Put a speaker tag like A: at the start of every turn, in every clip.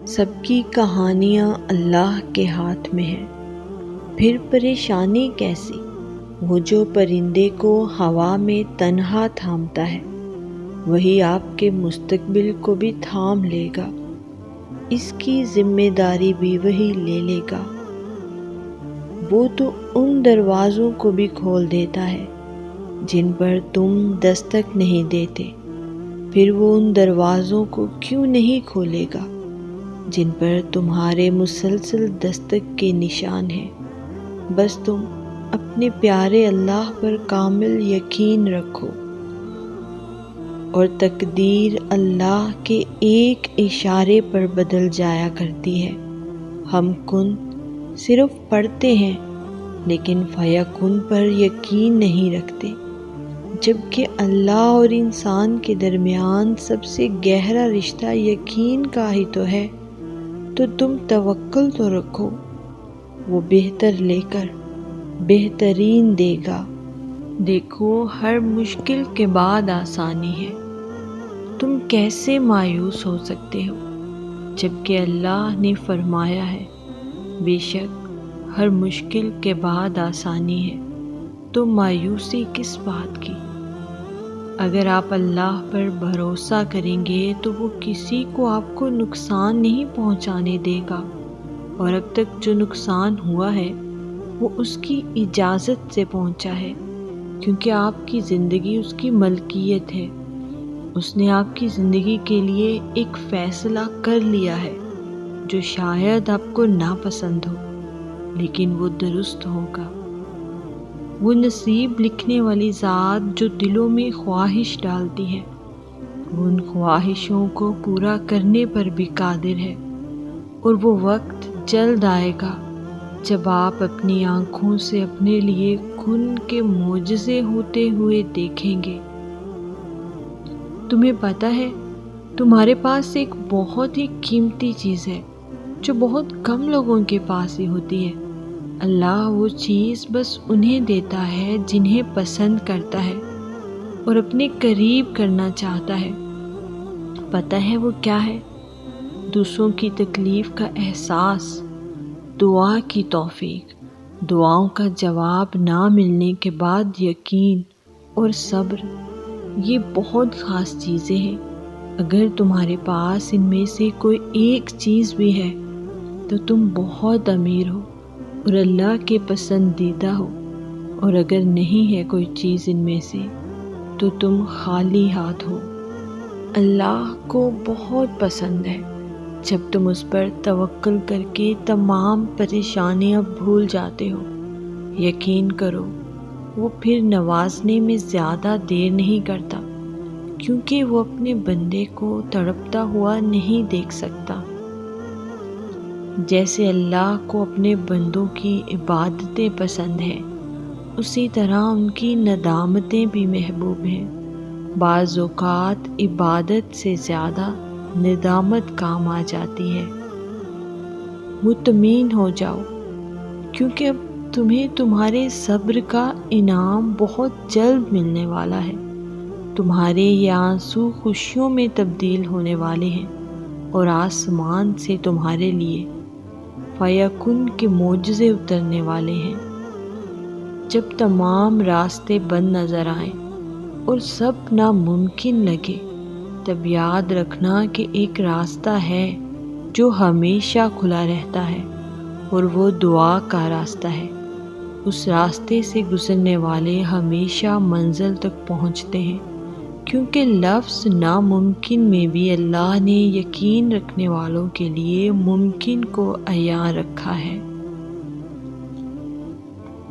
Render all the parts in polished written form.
A: سب کی کہانیاں اللہ کے ہاتھ میں ہے، پھر پریشانی کیسی؟ وہ جو پرندے کو ہوا میں تنہا تھامتا ہے وہی آپ کے مستقبل کو بھی تھام لے گا، اس کی ذمہ داری بھی وہی لے لے گا۔ وہ تو ان دروازوں کو بھی کھول دیتا ہے جن پر تم دستک نہیں دیتے، پھر وہ ان دروازوں کو کیوں نہیں کھولے گا جن پر تمہارے مسلسل دستک کے نشان ہیں۔ بس تم اپنے پیارے اللہ پر کامل یقین رکھو، اور تقدیر اللہ کے ایک اشارے پر بدل جایا کرتی ہے۔ ہم کن صرف پڑھتے ہیں لیکن فیکن پر یقین نہیں رکھتے، جبکہ اللہ اور انسان کے درمیان سب سے گہرا رشتہ یقین کا ہی تو ہے۔ تو تم توکل تو رکھو، وہ بہتر لے کر بہترین دے گا۔ دیکھو، ہر مشکل کے بعد آسانی ہے۔ تم کیسے مایوس ہو سکتے ہو جبکہ اللہ نے فرمایا ہے بے شک ہر مشکل کے بعد آسانی ہے، تو مایوسی کس بات کی؟ اگر آپ اللہ پر بھروسہ کریں گے تو وہ کسی کو آپ کو نقصان نہیں پہنچانے دے گا، اور اب تک جو نقصان ہوا ہے وہ اس کی اجازت سے پہنچا ہے، کیونکہ آپ کی زندگی اس کی ملکیت ہے۔ اس نے آپ کی زندگی کے لیے ایک فیصلہ کر لیا ہے جو شاید آپ کو ناپسند ہو، لیکن وہ درست ہوگا۔ وہ نصیب لکھنے والی ذات جو دلوں میں خواہش ڈالتی ہے، وہ ان خواہشوں کو پورا کرنے پر بھی قادر ہے، اور وہ وقت جلد آئے گا جب آپ اپنی آنکھوں سے اپنے لیے کن کے معجزے ہوتے ہوئے دیکھیں گے۔ تمہیں پتہ ہے تمہارے پاس ایک بہت ہی قیمتی چیز ہے جو بہت کم لوگوں کے پاس ہی ہوتی ہے۔ اللہ وہ چیز بس انہیں دیتا ہے جنہیں پسند کرتا ہے اور اپنے قریب کرنا چاہتا ہے۔ پتہ ہے وہ کیا ہے؟ دوسروں کی تکلیف کا احساس، دعا کی توفیق، دعاؤں کا جواب نہ ملنے کے بعد یقین اور صبر۔ یہ بہت خاص چیزیں ہیں۔ اگر تمہارے پاس ان میں سے کوئی ایک چیز بھی ہے تو تم بہت امیر ہو اور اللہ کے پسندیدہ ہو، اور اگر نہیں ہے کوئی چیز ان میں سے تو تم خالی ہاتھ ہو۔ اللہ کو بہت پسند ہے جب تم اس پر توکل کر کے تمام پریشانیاں بھول جاتے ہو۔ یقین کرو وہ پھر نوازنے میں زیادہ دیر نہیں کرتا، کیونکہ وہ اپنے بندے کو تڑپتا ہوا نہیں دیکھ سکتا۔ جیسے اللہ کو اپنے بندوں کی عبادتیں پسند ہیں، اسی طرح ان کی ندامتیں بھی محبوب ہیں۔ بعض اوقات عبادت سے زیادہ ندامت کام آ جاتی ہے۔ مطمئن ہو جاؤ، کیونکہ اب تمہیں تمہارے صبر کا انعام بہت جلد ملنے والا ہے۔ تمہارے یہ آنسو خوشیوں میں تبدیل ہونے والے ہیں، اور آسمان سے تمہارے لیے فیکن کے معجزے اترنے والے ہیں۔ جب تمام راستے بند نظر آئیں اور سب ناممکن لگے، تب یاد رکھنا کہ ایک راستہ ہے جو ہمیشہ کھلا رہتا ہے، اور وہ دعا کا راستہ ہے۔ اس راستے سے گزرنے والے ہمیشہ منزل تک پہنچتے ہیں، کیونکہ لفظ ناممکن میں بھی اللہ نے یقین رکھنے والوں کے لیے ممکن کو عیاں رکھا ہے۔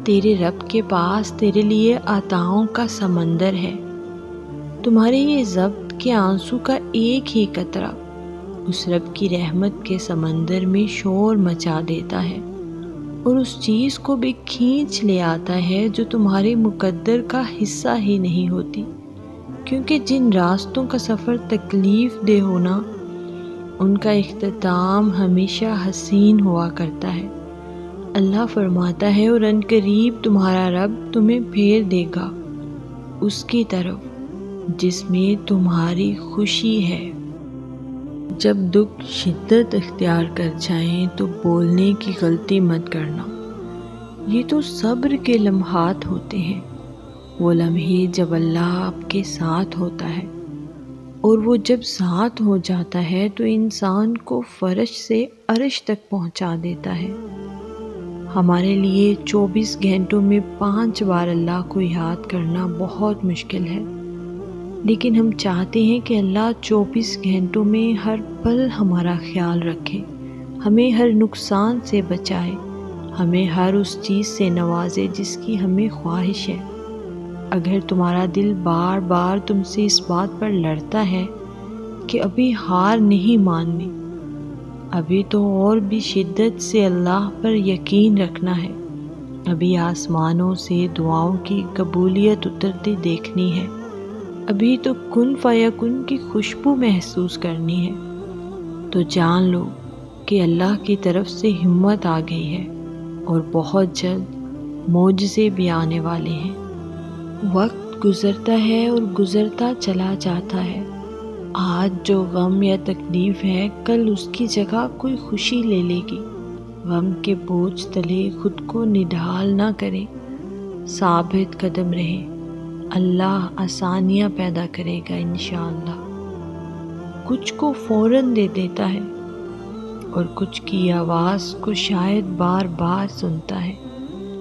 A: تیرے رب کے پاس تیرے لیے عطاؤں کا سمندر ہے۔ تمہارے یہ ضبط کے آنسو کا ایک ہی قطرہ اس رب کی رحمت کے سمندر میں شور مچا دیتا ہے، اور اس چیز کو بھی کھینچ لے آتا ہے جو تمہارے مقدر کا حصہ ہی نہیں ہوتی۔ کیونکہ جن راستوں کا سفر تکلیف دہ ہونا، ان کا اختتام ہمیشہ حسین ہوا کرتا ہے۔ اللہ فرماتا ہے، اور عنقریب تمہارا رب تمہیں پھیر دے گا اس کی طرف جس میں تمہاری خوشی ہے۔ جب دکھ شدت اختیار کر جائیں تو بولنے کی غلطی مت کرنا۔ یہ تو صبر کے لمحات ہوتے ہیں، وہ لمحے جب اللہ آپ کے ساتھ ہوتا ہے، اور وہ جب ساتھ ہو جاتا ہے تو انسان کو فرش سے عرش تک پہنچا دیتا ہے۔ ہمارے لیے 24 گھنٹوں میں 5 بار اللہ کو یاد کرنا بہت مشکل ہے، لیکن ہم چاہتے ہیں کہ اللہ 24 گھنٹوں میں ہر پل ہمارا خیال رکھے، ہمیں ہر نقصان سے بچائے، ہمیں ہر اس چیز سے نوازے جس کی ہمیں خواہش ہے۔ اگر تمہارا دل بار بار تم سے اس بات پر لڑتا ہے کہ ابھی ہار نہیں ماننی، ابھی تو اور بھی شدت سے اللہ پر یقین رکھنا ہے، ابھی آسمانوں سے دعاؤں کی قبولیت اترتی دیکھنی ہے، ابھی تو کن فیکن کی خوشبو محسوس کرنی ہے، تو جان لو کہ اللہ کی طرف سے ہمت آ گئی ہے اور بہت جلد معجزے بھی آنے والے ہیں۔ وقت گزرتا ہے اور گزرتا چلا جاتا ہے۔ آج جو غم یا تکلیف ہے، کل اس کی جگہ کوئی خوشی لے لے گی۔ غم کے بوجھ تلے خود کو نڈھال نہ کریں، ثابت قدم رہیں، اللہ آسانیاں پیدا کرے گا انشاءاللہ۔ کچھ کو فوراً دے دیتا ہے اور کچھ کی آواز کو شاید بار بار سنتا ہے،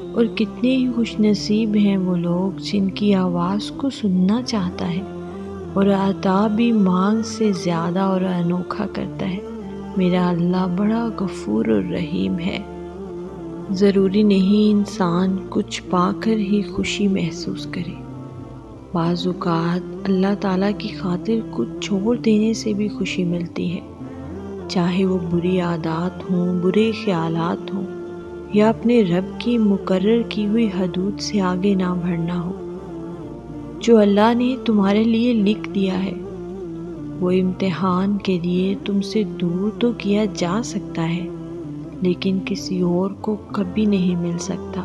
A: اور کتنے ہی خوش نصیب ہیں وہ لوگ جن کی آواز کو سننا چاہتا ہے، اور عطا بھی مانگ سے زیادہ اور انوکھا کرتا ہے۔ میرا اللہ بڑا غفور اور رحیم ہے۔ ضروری نہیں انسان کچھ پا کر ہی خوشی محسوس کرے، بعض اوقات اللہ تعالیٰ کی خاطر کچھ چھوڑ دینے سے بھی خوشی ملتی ہے، چاہے وہ بری عادات ہوں، برے خیالات ہوں، یا اپنے رب کی مقرر کی ہوئی حدود سے آگے نہ بڑھنا ہو۔ جو اللہ نے تمہارے لیے لکھ دیا ہے وہ امتحان کے لیے تم سے دور تو کیا جا سکتا ہے، لیکن کسی اور کو کبھی نہیں مل سکتا،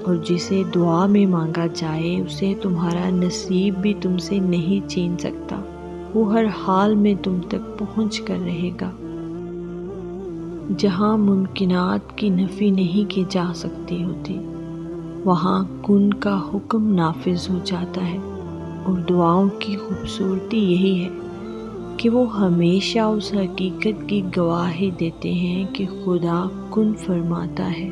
A: اور جسے دعا میں مانگا جائے اسے تمہارا نصیب بھی تم سے نہیں چھین سکتا، وہ ہر حال میں تم تک پہنچ کر رہے گا۔ جہاں ممکنات کی نفی نہیں کی جا سکتی ہوتی، وہاں کن کا حکم نافذ ہو جاتا ہے، اور دعاؤں کی خوبصورتی یہی ہے کہ وہ ہمیشہ اس حقیقت کی گواہی دیتے ہیں کہ خدا کن فرماتا ہے۔